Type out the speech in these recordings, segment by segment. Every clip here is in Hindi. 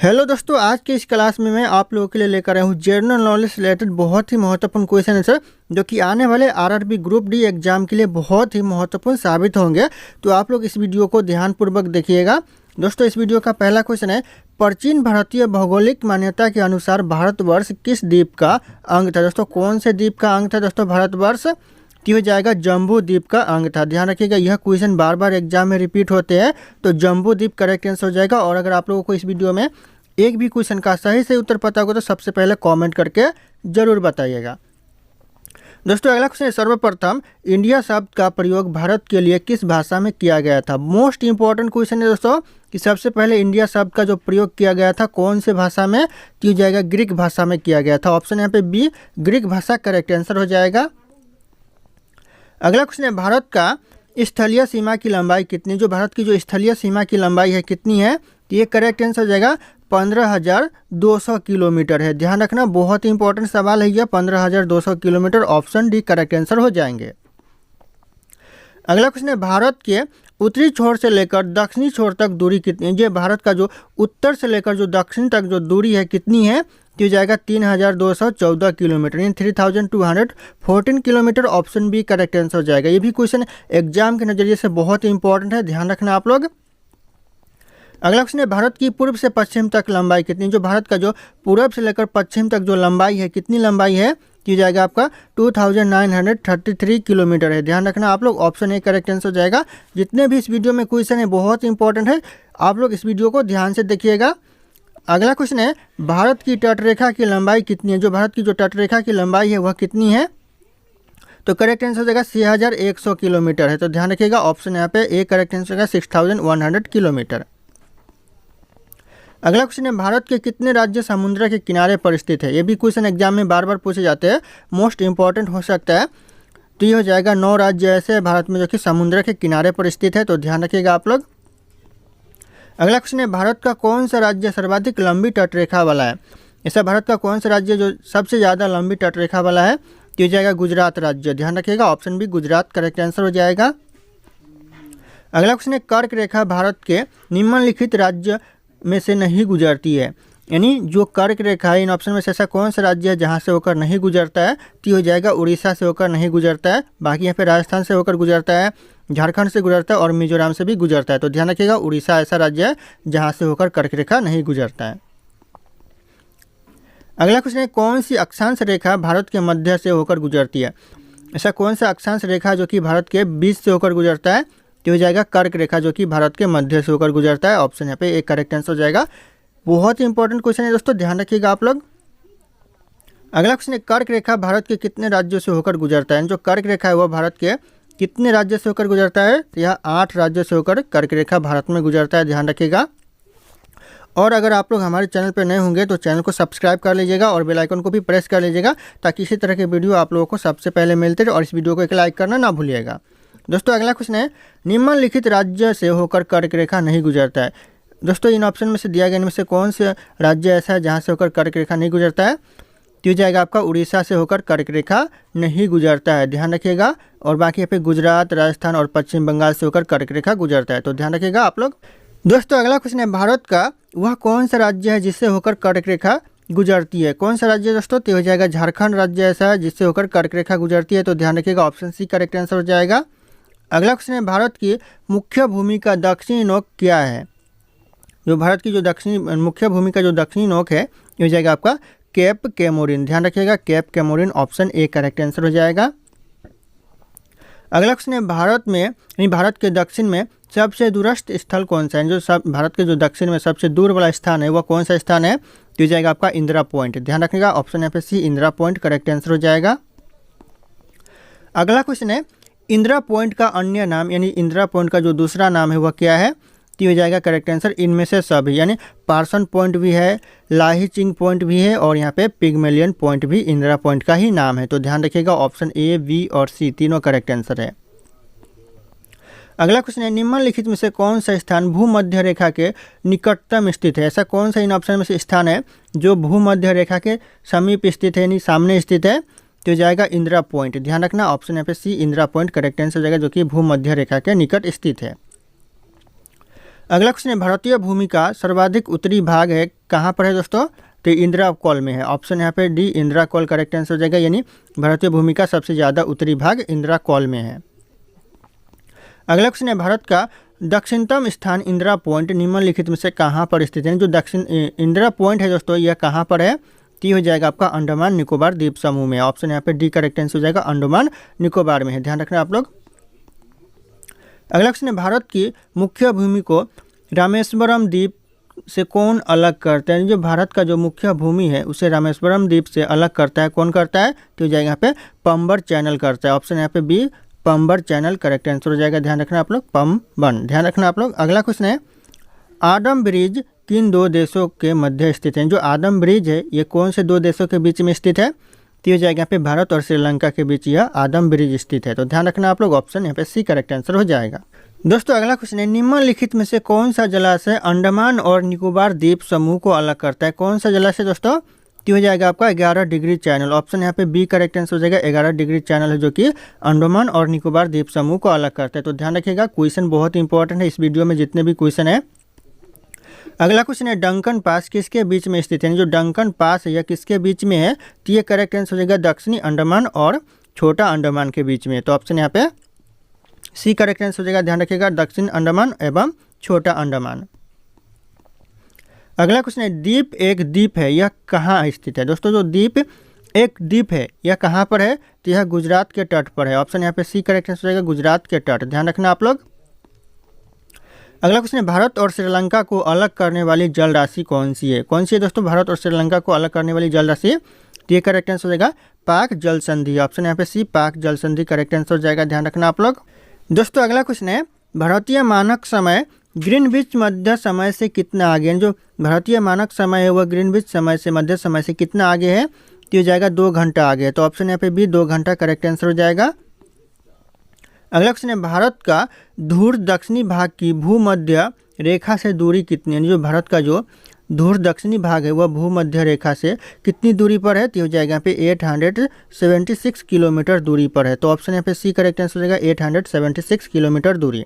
हेलो दोस्तों, आज की इस क्लास में मैं आप लोगों के लिए लेकर आया हूँ जनरल नॉलेज से रिलेटेड बहुत ही महत्वपूर्ण क्वेश्चन है सर, जो कि आने वाले आरआरबी ग्रुप डी एग्जाम के लिए बहुत ही महत्वपूर्ण साबित होंगे। तो आप लोग इस वीडियो को ध्यानपूर्वक देखिएगा। दोस्तों, इस वीडियो का पहला क्वेश्चन है, प्राचीन भारतीय भौगोलिक मान्यता के अनुसार भारतवर्ष किस द्वीप का अंग था। दोस्तों, कौन से द्वीप का अंग था दोस्तों भारतवर्ष? तो हो जाएगा जम्बू द्वीप का अंग था। ध्यान रखिएगा, यह क्वेश्चन बार बार एग्जाम में रिपीट होते हैं, तो जम्बू द्वीप करेक्ट आंसर हो जाएगा। और अगर आप लोगों को इस वीडियो में एक भी क्वेश्चन का सही से उत्तर पता होगा तो सबसे पहले कमेंट करके जरूर बताइएगा। दोस्तों, अगला क्वेश्चन है, सर्वप्रथम इंडिया शब्द का प्रयोग भारत के लिए किस भाषा में किया गया था। मोस्ट इंपॉर्टेंट क्वेश्चन है दोस्तों कि सबसे पहले इंडिया शब्द का जो प्रयोग किया गया था कौन से भाषा में, तो हो जाएगा ग्रीक भाषा में किया गया था। ऑप्शन यहाँ पे बी ग्रीक भाषा करेक्ट आंसर हो जाएगा। अगला क्वेश्चन है, भारत का स्थलीय सीमा की लंबाई कितनी। जो भारत की जो स्थलीय सीमा की लंबाई है कितनी है, तो ये करेक्ट आंसर हो जाएगा 15,200 किलोमीटर है। ध्यान रखना, बहुत ही इंपॉर्टेंट सवाल है यह, 15,200 kilometre. Option D correct answer हो जाएंगे। अगला क्वेश्चन है, भारत के उत्तरी छोर से लेकर दक्षिणी छोर तक दूरी कितनी है। ये भारत का जो उत्तर से लेकर जो दक्षिण तक जो दूरी है कितनी है, तो जाएगा 3,214 किलोमीटर, यानी 3,214 kilometre. Option B correct answer हो जाएगा। ये भी क्वेश्चन एग्जाम के नज़रिए से बहुत ही इंपॉर्टेंट है, ध्यान रखना आप लोग। अगला क्वेश्चन है, भारत की पूर्व से पश्चिम तक लंबाई कितनी। जो भारत का जो पूर्व से लेकर पश्चिम तक जो लंबाई है कितनी लंबाई है, तो जाएगा आपका 2,933 किलोमीटर है। ध्यान रखना आप लोग, ऑप्शन ए करेक्ट आंसर हो जाएगा। जितने भी इस वीडियो में क्वेश्चन है बहुत इंपॉर्टेंट है, आप लोग इस वीडियो को ध्यान से देखिएगा। अगला क्वेश्चन है, भारत की तटरेखा की लंबाई कितनी है। जो भारत की जो तटरेखा की लंबाई है वह कितनी है, तो करेक्ट आंसर हो जाएगा 6,100 किलोमीटर है। तो ध्यान रखिएगा, ऑप्शन यहाँ पे ए करेक्ट आंसर होगा 6,100 किलोमीटर। अगला क्वेश्चन है, भारत के कितने राज्य समुद्र के किनारे पर स्थित है। ये भी क्वेश्चन एग्जाम में बार बार पूछे जाते हैं, मोस्ट इंपॉर्टेंट हो सकता है। तो ये हो जाएगा 9 राज्य ऐसे भारत में जो कि समुद्र के किनारे पर स्थित है, तो ध्यान रखिएगा आप लोग। अगला क्वेश्चन है, भारत का कौन सा राज्य सर्वाधिक लंबी तटरेखा वाला है। ऐसा भारत का कौन सा राज्य जो सबसे ज़्यादा लंबी तटरेखा वाला है, तो ये जाएगा गुजरात राज्य। ध्यान रखिएगा, option B Gujarat correct answer हो जाएगा। अगला क्वेश्चन है, कर्क रेखा भारत के निम्नलिखित राज्य में से नहीं गुजरती है। यानी जो कर्क रेखा है इन ऑप्शन में से ऐसा कौन सा राज्य है जहाँ से होकर नहीं गुजरता है, तो हो जाएगा उड़ीसा से होकर नहीं गुजरता है। बाकी यहाँ पे राजस्थान से होकर गुजरता है, झारखंड से गुजरता है और मिजोरम से भी गुजरता है। तो ध्यान रखिएगा, उड़ीसा ऐसा राज्य है जहाँ से होकर कर्क रेखा नहीं गुजरता है। अगला क्वेश्चन है, कौन सी अक्षांश रेखा भारत के मध्य से होकर गुजरती है। ऐसा कौन सा अक्षांश रेखा जो कि भारत के बीच से होकर गुजरता है, तो हो जाएगा कर्क रेखा जो कि भारत के मध्य से होकर गुजरता है। ऑप्शन यहाँ पे एक करेक्ट आंसर हो जाएगा। बहुत ही इंपॉर्टेंट क्वेश्चन है दोस्तों, ध्यान रखिएगा आप लोग। अगला क्वेश्चन है, कर्क रेखा भारत के कितने राज्यों से होकर गुजरता है। जो कर्क रेखा है वह भारत के कितने राज्य से होकर गुजरता है, तो यह 8 राज्यों से होकर कर्क रेखा भारत में गुजरता है, ध्यान रखिएगा। और अगर आप लोग हमारे चैनल पर नए होंगे तो चैनल को सब्सक्राइब कर लीजिएगा और बेल आइकन को भी प्रेस कर लीजिएगा, ताकि इसी तरह के वीडियो आप लोगों को सबसे पहले मिलते रहे। और इस वीडियो को एक लाइक करना ना भूलिएगा। दोस्तों, अगला क्वेश्चन है, निम्नलिखित राज्य से होकर कर्क रेखा नहीं गुजरता है। दोस्तों, इन ऑप्शन में से दिया गया इनमें से कौन से राज्य ऐसा है जहां से होकर कर्क रेखा नहीं गुजरता है, तो हो जाएगा आपका उड़ीसा से होकर कर्क रेखा नहीं गुजरता है, ध्यान रखिएगा। और बाकी यहाँ पे गुजरात, राजस्थान और पश्चिम बंगाल से होकर कर्क रेखा गुजरता है, तो ध्यान रखिएगा आप लोग। दोस्तों, अगला क्वेश्चन है, भारत का वह कौन सा राज्य है जिससे होकर कर्क रेखा गुजरती है। कौन सा राज्य दोस्तों, तो हो जाएगा झारखंड राज्य ऐसा है जिससे होकर कर्क रेखा गुजरती है, तो ध्यान रखिएगा, ऑप्शन सी करेक्ट आंसर हो जाएगा। अगला क्वेश्चन है, भारत की मुख्य भूमि का दक्षिणी नोक क्या है। जो भारत की जो दक्षिणी मुख्य भूमि का जो दक्षिणी नोक है, ये हो जाएगा आपका केप कैमोरिन। ध्यान रखिएगा, Cape Comorin, option A correct answer हो जाएगा। अगला क्वेश्चन है, भारत में यानी भारत के दक्षिण में सबसे दूरस्थ स्थल कौन सा है। जो भारत के जो दक्षिण में सबसे दूर वाला स्थान है वह कौन सा स्थान है, तो हो जाएगा आपका इंदिरा पॉइंट। ध्यान रखिएगा, ऑप्शन यहाँ पे सी इंदिरा पॉइंट करेक्ट आंसर हो जाएगा। अगला क्वेश्चन है, इंदिरा पॉइंट का अन्य नाम यानी इंदिरा पॉइंट का जो दूसरा नाम है वह क्या है, तो हो जाएगा करेक्ट आंसर इनमें से सभी। यानी पार्सन पॉइंट भी है, लाही चिंग पॉइंट भी है और यहाँ पे पिगमेलियन पॉइंट भी इंदिरा पॉइंट का ही नाम है, तो ध्यान रखिएगा, ऑप्शन ए, बी और सी तीनों करेक्ट आंसर है। अगला क्वेश्चन है, निम्नलिखित में से कौन सा स्थान भूमध्य रेखा के निकटतम स्थित है। ऐसा कौन सा इन ऑप्शन में से स्थान है जो भूमध्य रेखा के समीप स्थित है यानी सामने स्थित है, तो जाएगा इंदिरा पॉइंट। ध्यान रखना, ऑप्शन यहाँ पे सी इंदिरा पॉइंट करेक्ट आंसर हो जाएगा, जो कि भूमध्य रेखा के निकट स्थित है। अगला क्वेश्चन है, भारतीय भूमि का सर्वाधिक उत्तरी भाग है कहाँ पर है दोस्तों? तो इंदिरा कॉल में है। ऑप्शन यहाँ पे D Indira call correct answer हो जाएगा, यानी भारतीय भूमि का सबसे ज़्यादा उत्तरी भाग इंदिरा कॉल में है। अगला क्वेश्चन है, भारत का दक्षिणतम स्थान इंदिरा पॉइंट निम्नलिखित में से कहाँ पर स्थित है? जो दक्षिण इंदिरा पॉइंट है दोस्तों, यह कहाँ पर है? तो हो जाएगा आपका अंडमान निकोबार द्वीप समूह में। ऑप्शन यहाँ पे डी करेक्ट आंसर हो जाएगा, अंडमान निकोबार में है। ध्यान रखना आप लोग। अगला क्वेश्चन है, भारत की मुख्य भूमि को रामेश्वरम द्वीप से कौन अलग करता है? जो भारत का जो मुख्य भूमि है उसे रामेश्वरम द्वीप से अलग करता है, कौन करता है? तो हो जाएगा यहाँ पे पंबर चैनल करता है। ऑप्शन यहाँ पे बी पंबर चैनल करेक्ट आंसर हो जाएगा। ध्यान रखना आप लोग, पंबन। ध्यान रखना आप लोग। अगला क्वेश्चन है, आदम ब्रिज किन दो देशों के मध्य स्थित है? जो आदम ब्रिज है ये कौन से दो देशों के बीच में स्थित है? तो हो जाएगा यहाँ पे भारत और श्रीलंका के बीच यह आदम ब्रिज स्थित है। तो ध्यान रखना आप लोग, ऑप्शन यहाँ पे सी करेक्ट आंसर हो जाएगा। दोस्तों अगला क्वेश्चन है, निम्नलिखित में से कौन सा जलाशय अंडमान और निकोबार द्वीप समूह को अलग करता है? कौन सा जलाशय दोस्तों? तो हो जाएगा आपका 11 डिग्री चैनल। ऑप्शन यहाँ पे बी करेक्ट आंसर हो जाएगा, 11 डिग्री चैनल है जो कि अंडमान और निकोबार द्वीप समूह को अलग करता है। तो ध्यान रखिएगा, क्वेश्चन बहुत इंपॉर्टेंट है इस वीडियो में जितने भी क्वेश्चन है। अगला क्वेश्चन है, डंकन पास किसके बीच में स्थित है? जो डंकन पास है यह किसके बीच में है? तो ये करेक्ट आंसर हो जाएगा दक्षिणी अंडमान और छोटा अंडमान के बीच में। तो ऑप्शन यहाँ पे सी करेक्ट आंसर हो जाएगा। ध्यान रखिएगा, दक्षिण अंडमान एवं छोटा अंडमान। अगला क्वेश्चन है, द्वीप एक द्वीप है यह कहाँ स्थित है? दोस्तों जो द्वीप एक द्वीप है यह कहाँ पर है? तो यह गुजरात के तट पर है। ऑप्शन यहाँ पे सी करेक्ट आंसर हो जाएगा, गुजरात के तट। ध्यान रखना आप लोग। अगला क्वेश्चन है, भारत और श्रीलंका को अलग करने वाली जल राशि कौन सी है? कौन सी है दोस्तों भारत और श्रीलंका को अलग करने वाली जल राशि? तो ये करेक्ट आंसर हो जाएगा पाक जल संधि। ऑप्शन यहाँ पे सी पाक जल संधि करेक्ट आंसर हो जाएगा। ध्यान रखना आप लोग। दोस्तों अगला क्वेश्चन है, भारतीय मानक समय ग्रीनविच मध्य समय से कितना आगे है? जो भारतीय मानक समय है वह ग्रीनविच समय से मध्य समय से कितना आगे है? तो हो जाएगा 2 घंटा आगे है। तो ऑप्शन यहाँ पे बी 2 घंटा करेक्ट आंसर हो जाएगा। अगला क्वेश्चन है, भारत का धूर दक्षिणी भाग की भूमध्य रेखा से दूरी कितनी है? जो भारत का जो धूर दक्षिणी भाग है वह भूमध्य रेखा से कितनी दूरी पर है? तो हो जाएगा यहाँ पे 876 किलोमीटर दूरी पर है। तो ऑप्शन यहाँ पे सी करेक्ट आंसर हो जाएगा, 876 किलोमीटर दूरी।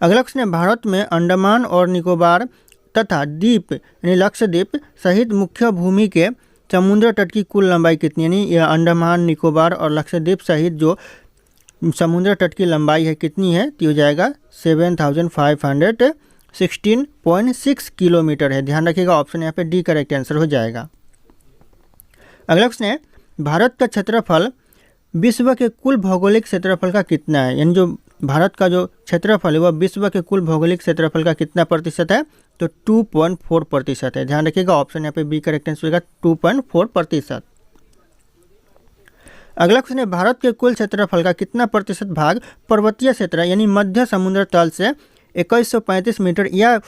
अगला क्वेश्चन है, भारत में अंडमान और निकोबार तथा द्वीप यानी लक्षद्वीप सहित मुख्य भूमि के समुद्र तट की कुल लंबाई कितनी? यानी यह अंडमान निकोबार और लक्षद्वीप सहित जो समुद्र तट की लंबाई है कितनी है? तो हो जाएगा 7516.6 किलोमीटर है। ध्यान रखिएगा, ऑप्शन यहाँ पे डी करेक्ट आंसर हो जाएगा। अगला क्वेश्चन है, भारत का क्षेत्रफल विश्व के कुल भौगोलिक क्षेत्रफल का कितना है? यानी जो भारत का जो क्षेत्रफल है वह विश्व के कुल भौगोलिक क्षेत्रफल का कितना प्रतिशत है? तो 2.4% है। ध्यान रखिएगा, ऑप्शन यहाँ पे बी करेक्ट आंसर होगा 2.4%। अगला क्वेश्चन है, भारत के कुल क्षेत्रफल का कितना प्रतिशत भाग पर्वतीय क्षेत्र यानी मध्य समुद्र तल से 2135 मीटर या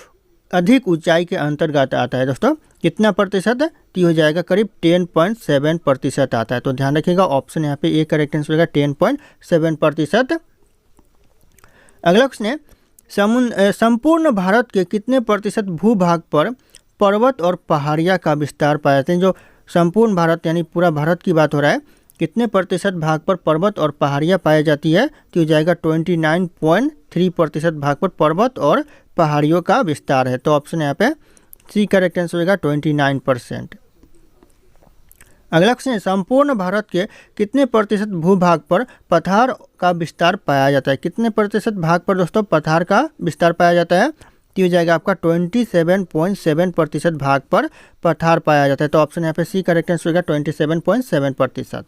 अधिक ऊंचाई के अंतर्गत आता है? दोस्तों कितना प्रतिशत? तो हो जाएगा करीब 10.7% आता है। तो ध्यान रखिएगा, ऑप्शन यहाँ पे ए करेक्ट आंसर होगा 10.7%। अगला क्वेश्चन है, संपूर्ण भारत के कितने प्रतिशत भूभाग पर पर्वत और पहाड़ियाँ का विस्तार पाए जाते हैं? जो संपूर्ण भारत यानी पूरा भारत की बात हो रहा है, कितने प्रतिशत भाग पर पर्वत और पहाड़ियाँ पाई जाती है? तो हो जाएगा 29.3% भाग पर पर्वत और पहाड़ियों का विस्तार है। तो ऑप्शन यहाँ पे सी करेक्ट आंसर होगा 29%। अगला क्वेश्चन है, संपूर्ण भारत के कितने प्रतिशत भूभाग पर पठार का विस्तार पाया जाता है? कितने प्रतिशत भाग पर दोस्तों पठार का विस्तार पाया जाता है? तो हो जाएगा आपका 27.7% भाग पर पठार पाया जाता है। तो ऑप्शन यहाँ पे सी करेक्ट आंसर होगा 27.7%।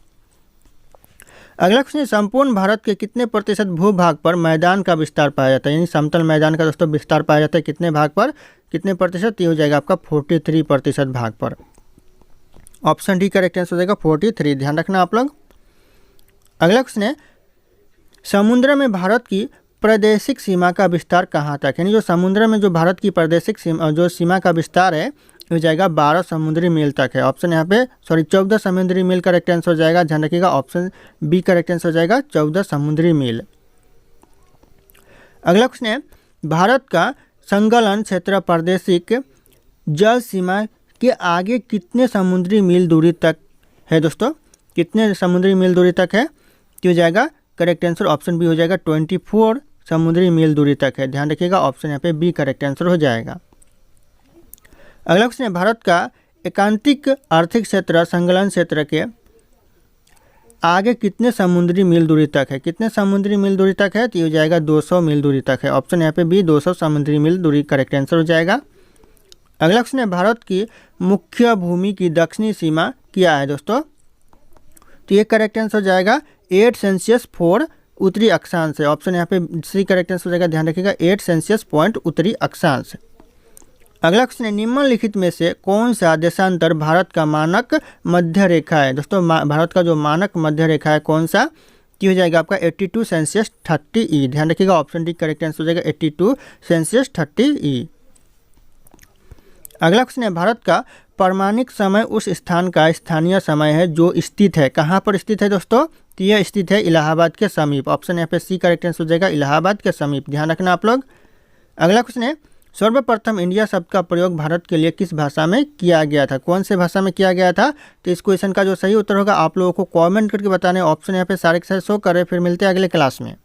अगला क्वेश्चन है, संपूर्ण भारत के कितने प्रतिशत भूभाग पर मैदान का विस्तार पाया जाता है? यानी समतल मैदान का दोस्तों विस्तार पाया जाता है कितने भाग पर, कितने प्रतिशत? ये हो जाएगा आपका 43% भाग पर। ऑप्शन डी करेक्ट आंसर हो जाएगा 43। ध्यान रखना आप लोग। अगला क्वेश्चन है, समुद्र में भारत की प्रादेशिक सीमा का विस्तार कहाँ तक? यानी जो समुद्र में जो भारत की प्रादेशिक सीमा का विस्तार है हो जाएगा 12 समुद्री मील तक है। ऑप्शन यहाँ पे 14 समुद्री मील करेक्ट आंसर हो जाएगा। ध्यान रखिएगा, ऑप्शन बी करेक्ट आंसर हो जाएगा 14 समुद्री मील। अगला क्वेश्चन है, भारत का संकलन क्षेत्र प्रादेशिक जल सीमा के आगे कितने समुद्री मील दूरी तक है? दोस्तों कितने समुद्री मील दूरी तक है? तो हो जाएगा करेक्ट आंसर ऑप्शन बी हो जाएगा 24 समुद्री मील दूरी तक है। ध्यान रखिएगा, ऑप्शन यहाँ पे बी करेक्ट आंसर हो जाएगा। अगला क्वेश्चन है, भारत का एकांतिक आर्थिक क्षेत्र संलग्न क्षेत्र के आगे कितने समुद्री मील दूरी तक है? कितने समुद्री मील दूरी तक है? तो ये हो जाएगा 200 मील दूरी तक है। ऑप्शन यहाँ पे बी 200 समुद्री मील दूरी करेक्ट आंसर हो जाएगा। अगला क्वेश्चन है, भारत की मुख्य भूमि की दक्षिणी सीमा क्या है दोस्तों? तो ये करेक्ट आंसर हो जाएगा 8 सेल्सियस 4 उत्तरी अक्षांश है। ऑप्शन यहाँ पे सी करेक्ट आंसर हो जाएगा। ध्यान रखिएगा 8 सेल्सियस पॉइंट उत्तरी अक्षांश। अगला क्वेश्चन है, निम्नलिखित में से कौन सा देशांतर भारत का मानक मध्य रेखा है? दोस्तों भारत का जो मानक मध्य रेखा है कौन सा? ये हो जाएगा आपका 82 सेल्सियस 30 ई। ध्यान रखिएगा, ऑप्शन डी करेक्ट आंसर हो जाएगा 82 सेल्सियस 30 ई। अगला क्वेश्चन है, भारत का प्रामाणिक समय उस स्थान का स्थानीय समय है जो स्थित है। कहाँ पर स्थित है दोस्तों? तो यह स्थित है इलाहाबाद के समीप। ऑप्शन यहाँ पे सी करेक्ट आंसर हो जाएगा, इलाहाबाद के समीप। ध्यान रखना आप लोग। अगला क्वेश्चन है, सर्वप्रथम इंडिया शब्द का प्रयोग भारत के लिए किस भाषा में किया गया था? कौन से भाषा में किया गया था? तो इस क्वेश्चन का जो सही उत्तर होगा आप लोगों को कमेंट करके बताने। ऑप्शन यहाँ पे सारे के सारे शो कर रहे। फिर मिलते हैं अगले क्लास में।